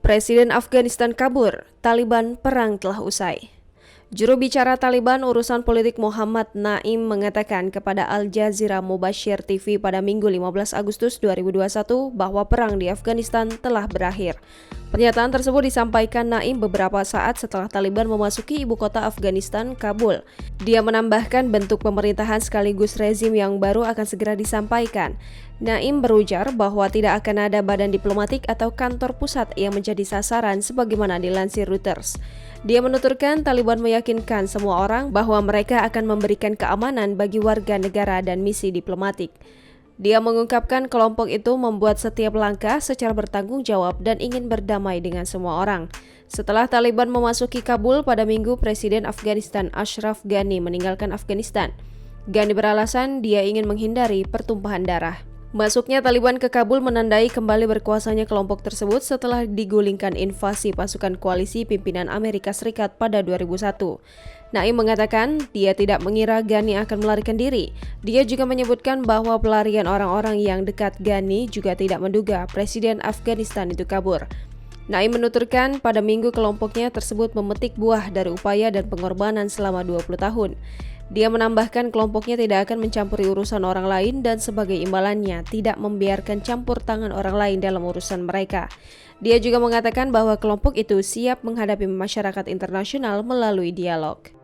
Presiden Afghanistan kabur, Taliban perang telah usai. Juru bicara Taliban urusan politik Muhammad Naim mengatakan kepada Al Jazeera Mubashir TV pada Minggu 15 Agustus 2021 bahwa perang di Afghanistan telah berakhir. Pernyataan tersebut disampaikan Naim beberapa saat setelah Taliban memasuki ibu kota Afghanistan, Kabul. Dia menambahkan bentuk pemerintahan sekaligus rezim yang baru akan segera disampaikan. Naim berujar bahwa tidak akan ada badan diplomatik atau kantor pusat yang menjadi sasaran sebagaimana dilansir Reuters. Dia menuturkan Taliban meyakinkan semua orang bahwa mereka akan memberikan keamanan bagi warga negara dan misi diplomatik. Dia mengungkapkan kelompok itu membuat setiap langkah secara bertanggung jawab dan ingin berdamai dengan semua orang. Setelah Taliban memasuki Kabul pada Minggu, Presiden Afghanistan Ashraf Ghani meninggalkan Afghanistan. Ghani beralasan dia ingin menghindari pertumpahan darah. Masuknya Taliban ke Kabul menandai kembali berkuasanya kelompok tersebut setelah digulingkan invasi pasukan koalisi pimpinan Amerika Serikat pada 2001. Naim mengatakan dia tidak mengira Ghani akan melarikan diri. Dia juga menyebutkan bahwa pelarian orang-orang yang dekat Ghani juga tidak menduga Presiden Afghanistan itu kabur. Naim menuturkan pada Minggu kelompoknya tersebut memetik buah dari upaya dan pengorbanan selama 20 tahun. Dia menambahkan kelompoknya tidak akan mencampuri urusan orang lain dan sebagai imbalannya tidak membiarkan campur tangan orang lain dalam urusan mereka. Dia juga mengatakan bahwa kelompok itu siap menghadapi masyarakat internasional melalui dialog.